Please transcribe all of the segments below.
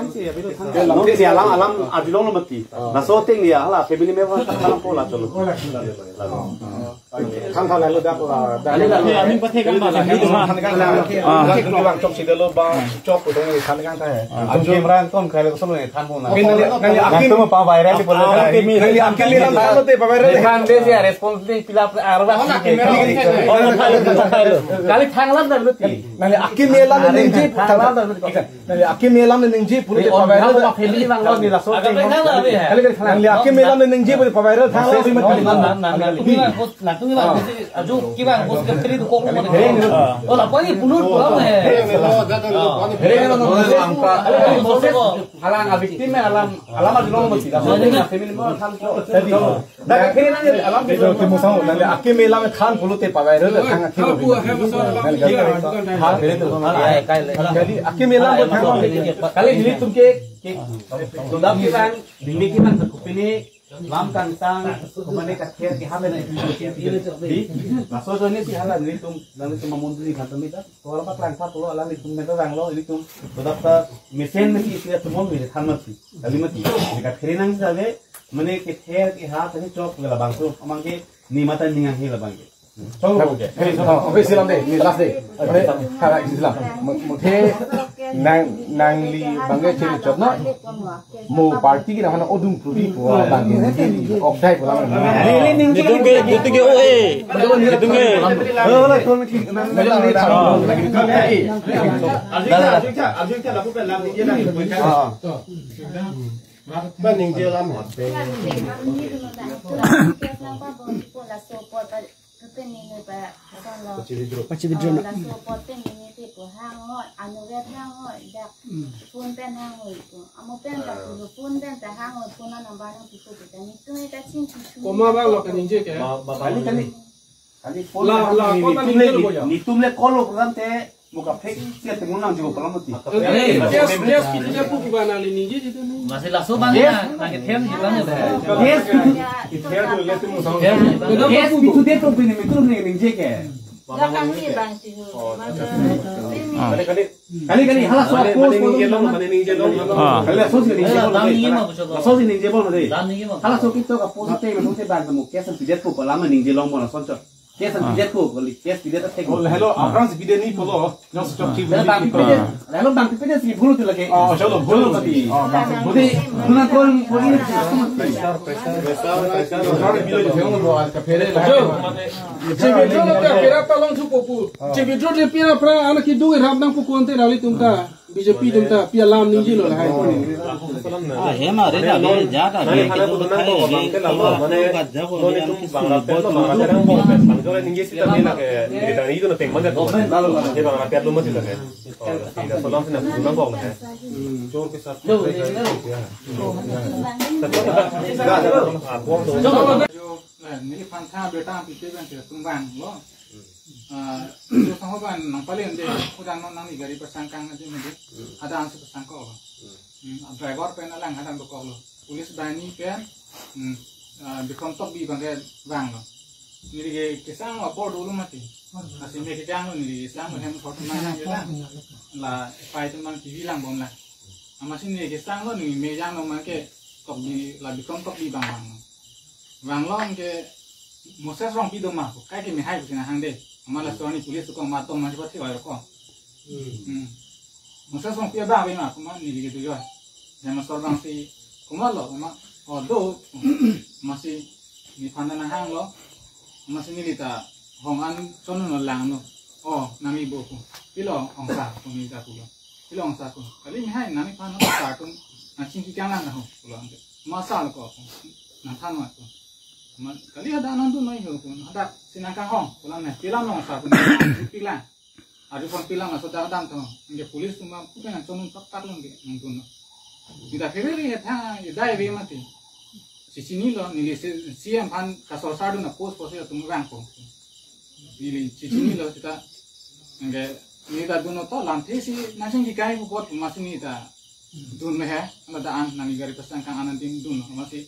Nanti si alam ajulong mati. Naso ting dia hala family member alam pola cholo. Kan kan lalu dah pola. Amin pathe kan bala. Kan bang chok si delo bang chok udong ni kan kan tah. Ajul Imran tom kare ko solo ni than pona. Nali akim to pa viral ni pola. Nali akim ni ram dalo te pa viral. Kan de dia response ni pila arwa. Kali thanglam dah luti. Nali akim ni lam ni ji thanglam dah luti. Nali akim ni lam ni ji pura te pa viral. Family bang lo ni la so. Kali nali akim ni lam ni ji pura pa viral thanglam ni mat. Tunggu lah, aju kita bos kerja itu kok mau deh. Oh, apa ni pulut pulau ni? Alam victim alam aja dulu mesti. Family member kan jadi. Dah kiri nanti alam itu kita tahu nanti akhir melam kan pulut pakai itu kan akhir. Jadi akhir melam kali ini tumke sudah kita ini kita sekupini lam kantang kemana kathir ki hame na di maso jo ni si hala ni tum nang tum mamundri khantam ita to ala plan sa to ala ni tum meta banglo ni tum bodapta mesen ni ki tum mi thamati kalimati kathir nang sabe mane ke ther ki ha tani chok gala bangso amangke ni mata ninga hi la bangke chong oke oke silam de ni last de ade kara silam muthe nang li bangge chiri chotna mo party ki rahana odum prudi ko bangge ni okdai ko lam ni ning ke gutige o e gutige ola kon ki nang ni lagi ajik lagu pe lam ni na ba ning je lam hot pe Paci video nak. Poten ini tipu hangot, anu red hangot, dak pun pen hangot itu. Amo pen tak pun pen tak hangot pun nang barang tipu kita. Itu ni tak cinta. Koma bang lo kan inje ke? Kali pun. Ni tumle kolo kan te muka fake dia tengunang juga pelamut ni. Yes, kita pun bukan ali ninja itu ni. Masih langsung bang nak kethem juga ni. Yes, kita tu lihat tu musang. Yes, itu dia tu punya itu ni ninja ke. Dah kami bang sini. Kali halas so post ninja long mana ninja long. Kali so si ninja long. So si ninja long mana. Halas so kita ka post te mesti bang mu kesan tidak ko pelama ninja long mana sonco. Kesan tidak ko kali kes tidak tak ko. Hello, apran si video ni follow. Yang stop TV. Hello bang video si bulu tu lagi. Oh, chalo bulu tadi. Oh, bang. Budi guna kon ini pressure. Orang video je tengok lo al kafere lah. Je video lo kafere talong tu popu. Je video je pira pra anak kidu ram nang pukun te rali tumta. BJP tumta pia lam ninji lo lah. Hema re dah le jada. Kalau tu nak kau bang te lalu mana mana tu bang rapat tu bang ada orang bang. Kalau ninji kita ni nak kita ni tu nak tengok mana tu. Lalu dia bang rapat lu mesti nak. Tidak solam tu nak tunang kau nak. Jor ke saat. Ini pantah berita pikir kan tumbang lo. Itu sama kan nang paling deh. Udah nang ni gari persangkang aja ni. Ada ansur persangka. Driver penalang ada bekal lo. Polis bani pen. Dikontok di bangkai bang lo. Ni kisah apa dulu mati. Masih ni kijang lo ni Islam hem foto mana je lah. Lah pai tu mang TV lang bom lah. Masih ni kisah lo ni mejang lo make tok di lah dikontok di bang. Bang lo ke Moses rong pi doma ko kai ke me hai ko na hang de amala soni pulis ko ma to ma sipat ko ko Moses rong pi ba be ma ko ma ni gitu jo jama sorbang si ko ma lo ma o do masih ni phanda na hang lo masih ni lita hongan sono no lang no o nami bo ko pilo ong sa ko ni ta ko pilo ong sa ko kali me hai nami phan no sa ko na chin ki kang lang na ho ko lo ma sa ko na than ma ko kali ada anak tu naik hukum, ada sinangkang hong, pulang ni, pilang nong sah, pilang, ada pun pilang masuk dalam tu, ini polis tu mah, bukan contoh tak lagi nonton. Tidak kiri他也带回嘛的，是你了，你是siapa pan kasar sadu na post itu tu bangko, ini ni lo kita, enggak ini dah dulu tu lantai si nasi kikai buat masih ni dah dulu meh, ada an nami gari persangkang anan tim dulu masih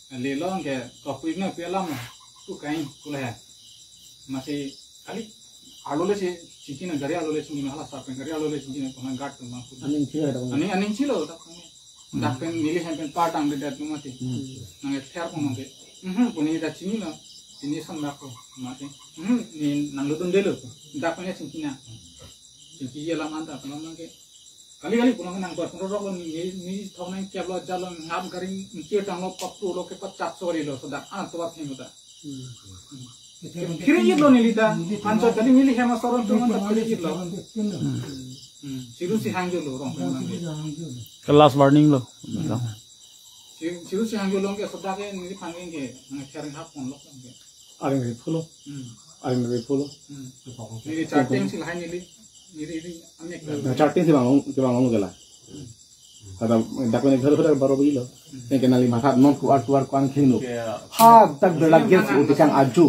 lelong ke kopik na pialam tu kain kulah masih kali alole si cincin gari alole cincin halah sapen gari alole cincin kona gat tu mampu aning cilo tak dapen nili sampai patang di dat mati nange tiar pun mati puni dah cincin lah ini sandak ko mati ni nang lutun delu dapennya cincina cincin je lah mantap kalau nange kali-kali pulang nang buat rok lo ni thong nang kiap lo jalan ngap garing kieu tang lo paktu lo ke pacak sori lo sedak anak tuat hingu ta kiri lo nilita pancot tadi milih hema soron tu man kiri lo siru si hangjo lo rong kelas warning lo siru si hangjo lo ke sedak ke nili pangeng ke nang kering hap pon lo ke aring ri polo nili chatting si hai nili anek charting si bang gala kada dakone घर बारो बिलो ने केनाली माथा नॉन कुआर कान खिनो हा तक बेला गेस उदिकां आजु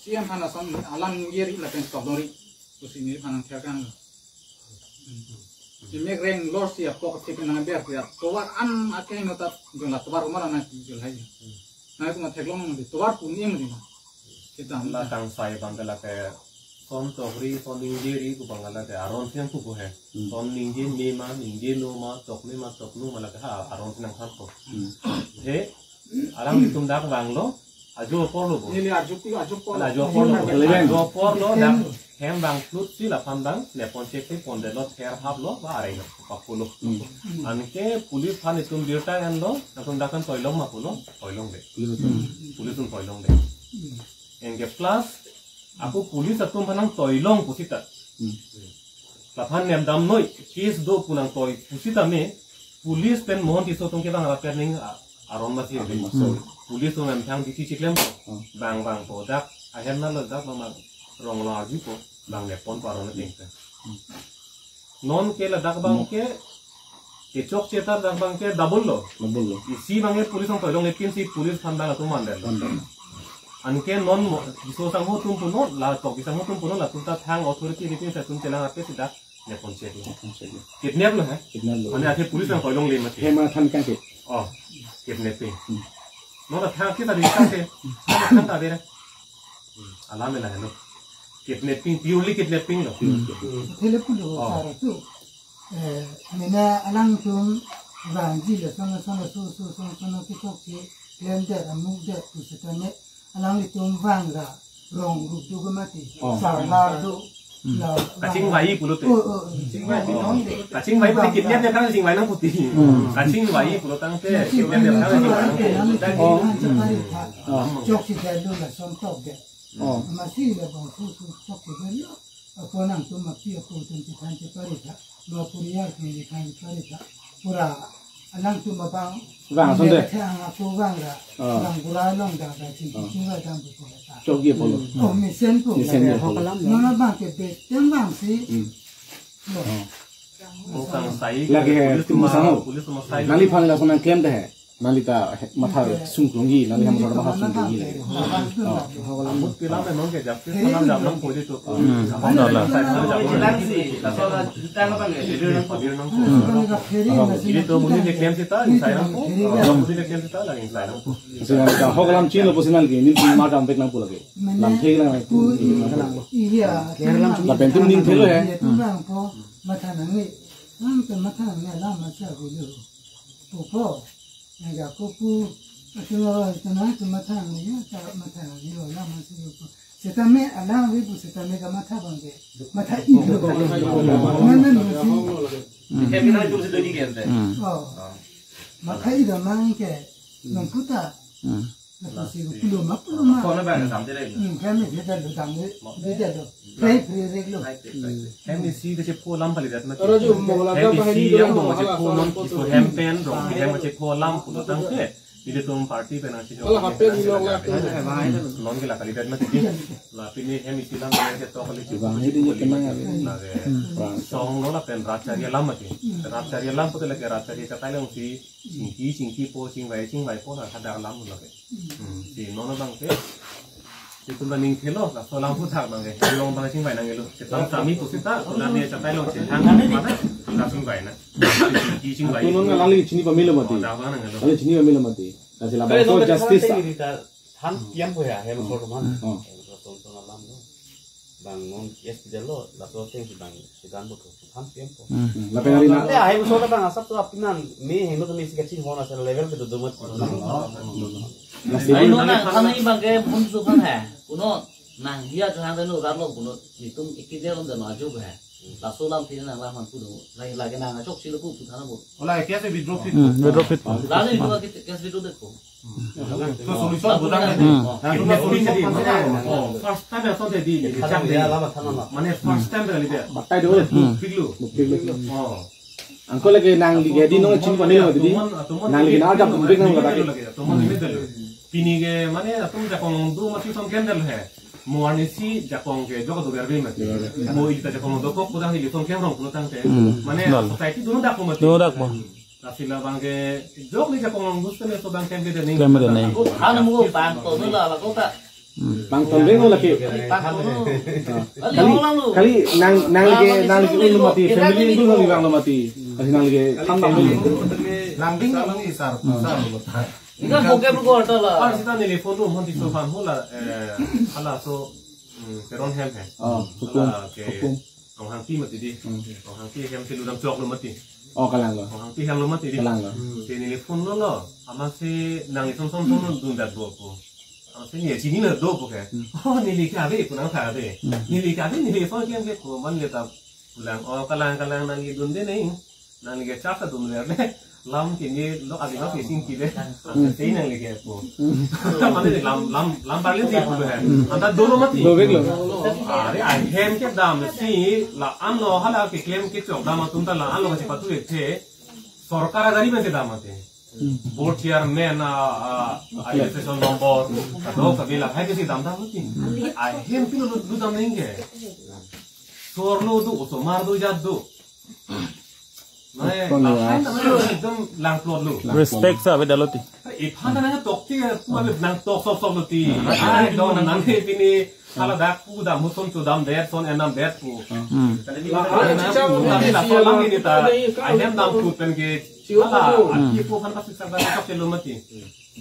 siam hana son alam yeri la pen stodori usini hana tiakan Imek reng lor siap pok tipe nang ber ya towar an akeh ngota jumlah towar umar na jul hai na itu ma theklong ngi towar puni ngi kita la tang sai bangala ke son tokri son ninjeri ku bangala ke aron siang ku he son ninje me ma ninje no ma tokme ma toknu mala ka aron sinang khan ko he alam ditum dak banglo ajo porlo ini ajo porlo dak hem bang flut si la pandang le ponche ke ponde lo ther hab lo ba are lo papulo anke pulis phan itum dirta an lo nakon dakan toilong ma pulo toilong de pulisun toilong de enge plus aku pulis atum phanang toilong pusita laphan nem dam noi case do punang toy pusita me pulis pen mohon tiso tum ke bang rapening aron ma si pulis tum em thang diti chiklem bang po dak ahem na lo dak ma rong largi po bang lepon paron tingka non ke la dak bang ke chok chetar dak bang ke double lo isi bang ke pulis ong toilong lepin si pulis phan bang atum mandel anke non diso sang ho tum puno la tok sang ho tum puno la tum ta thang authority lepin sa tum chelang ape sida lepon check kidnap lo hai ane ate pulis ong toilong le mati hema than kan ke kidnapping no la thang ke ta dikha se thang ta de alam la hello kidnapping purely kidnapping lo telepon lo sara tu mena alang tum rangi le sana so ki tok ki lender amu de tu setane alang tum vanga rong ru tu ko mati sara do la kacing wai pulut kacing wai pulut kidnap dia kan kacing wai nang putih kacing wai pulut tang te kidnap dia kan jok si de la som tok de masih le bang su tok de lo ako nang tum ma pi ko tum ti kan ti parita lo puria ki kan parita pura alang tum ma bang sonde aku vanga bang pura long da ti wa dang bu ta chogi polo mi sen ko no bang ke be tem bang si kang sai lagi pulis sama sai nali phan la sonang claim de hai nali ta matha sungkrungi nali ham sor matha sungkrungi le ambut pila me non ke jap ke sanam jam nang podi to Allah ini to muni de claim sita sai nang ko muni de claim sita lagi sai nang ko senang ka hogalam chino personal ge nin ma dam pek nang pulage lam thei la iya la pentum ning thelo hai bang po matha nang ni nang te matha nang la ma cha ko lo po nga ko pu atino tana to matha nang ya ta matha nang yo la ma si ko setame ala we bu setame ka matha bang ge matha I lo mana no si kemina tu se doni gente matha I da mang ke nang puta la si ko pulo ma kona ba sam de le kami de lo dam de lo play reglo kami si ke po lam pali dat ma kami si yang mo je po non so hempen rong yang mo je po lam pulo tang ke ini tuh party penasi non ke la kali dat ma ti la pini hemi silam ke to kali bang ini ni kenang song no la pen racharia lam mati racharia lam puto lagi racharia katai lang si singki po sing vai po na kada lam lo ke si nono bang ke itu banding kilo la solang putar bang ke long bang sing vai nang elo setang sami pusita la ne katai long setang mana langsung vai na sing vai tunon ngali chini pamilo mati ale chini pamilo mati nasila bang justice han tiempo ya hem sor man bangun yes tidak lo langsung ting bang sidan buku hampir po Lapang hari na. ya ayo so bang asap tuh apinan mi hino tuh mi sikacin hono asal level itu domot Ay no na kami bang ke punso kan ha kuno nang dia jangan dulu ralo kuno itu ikide lo dan maju ha langsung lam tin nang lam kuno lagi nang ajok silu ku putana mo Olah kia se withdraw fit. withdraw fit lalu itu kita kes video deko So solution budang ni. Kita solution mana? First time ya so jadi. kadang dia lama tanam Mana first time kali dia. Batai dulu. Figlu. Oh. Angko lagi nang lagi di nong cing pani lo tadi. Nang lagi na ajak kumbing nang lagi. Tuman ini dulu. Pini ke mana? Tuh jakong dua masih son candle hai. Muarni si jakong ke joko tu berbi mati. Mau kita jakong doko kudang di son candle kuno tangte. Mana? Society dulu dak mati. dua dak mo Tapi lah bang ke jok ni jakong gusto ni so bang candle dia ni. kami dan naik ano mo bang to nila la ko ta Bang tombeng lo lagi. bang to ali mo lang lo Kali nang lagi ulu mati. Family itu nang bang lo mati. Kasi nang lagi tambang dulu. Lambing ni isar. Ika bukan berkuar tu lah. Ah, kita ni phone room hanti sofa hula ala so peron help hai. Hukum. Hukum. Orang hanti mati di. Orang hanti yang tilu dalam cok lu mati. Oh kalang lo. Orang hanti yang lu mati di. Kalang lo. Ni phone lo. Ama si nang isom som dundat do ko. Ama si ni sini na do ko ke. Oh ni lika be kunang kha be. Ni lika be ni phone yang ke ko man leta pulang. Oh kalang nang dunde nei. Nang lika chasa dunde le. Lam kini lo adi nak fishing kile, sih nang lagi aku. Mana ni lam parlin sih aku है. Anda dua mati. Dua beg lo. अरे आइटम के दाम सी ला आम लो हला के क्लेम के चौक दाम तुम ता ला आम लो कैसे पतु एक थे सरकार गरीब में दाम आते बोर्ड चेयरमैन आईएसएस नंबर दो कभी ला है किसी दाम दाम होती आइटम पिलो दो दाम नहीं के सोरलो दो तो मार दो जात दो एकदम लांग प्लॉट लो respect sa beda loti Irfan ना तो की कुआले नंग तो सब लोती आई दो नंग हे पिनी ala dak pu da muson tu dam der son enam der pu tapi la so lang ini ta ai nem dam pu pen ke ala ki pu kan pasti sarda ka pelo mati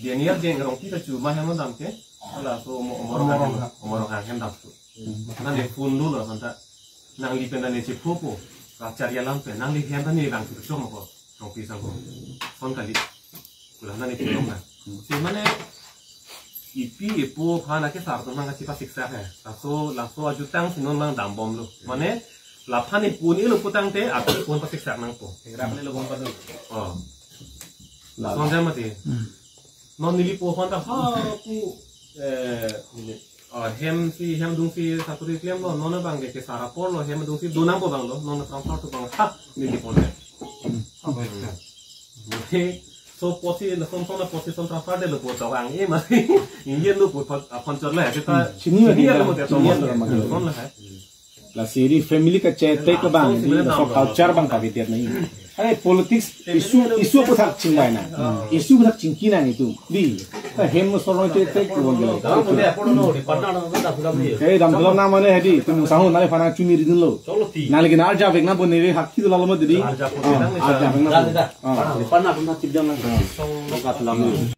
dia niat dia ngerong kita cuma hem dam ke ala so omorong hem dam pu nan de pun dulu santa nang li pen dan ci pu Racar ya lampe, nang li hem ni bang tu cuma ko, nong pisang ko, son kali, kulah nang ni pilong kan, si mana ipi ipu hana ke sar tu mang kasi pasik sah hai, langsung ajutang sinon mang dam bom lu, mana lapan ipu ni lu putang te, aku pun pasik sah nang po, kenapa ni lu bom padu, oh, son jam mati, non nili po hana ha pu hem dung si satu reclaim lo nona bang ke sarapor lo hem dung si donam po bang lo nona transfer to bang ha ni po le so posi na son position transfer de lo po to bang e ma indien lo po pancor la kita Sini lo mo de to mon la hai La seri family ka chat take ka bang di so culture bang ka bitir nahi. Hey politics isu ko thak chingmai na. Isu ko thak chingki na itu. Di hem so roi te take ko bang. boleh apa no di partner no dah film ni Hey dam dalam nama ne hedi tum sahu nai fana chumi ridin lo. Na lagi na arja vek na bone ve hakki do lalo madi. Arja vek na. dah di partner pun tak cipjang lah so lokat film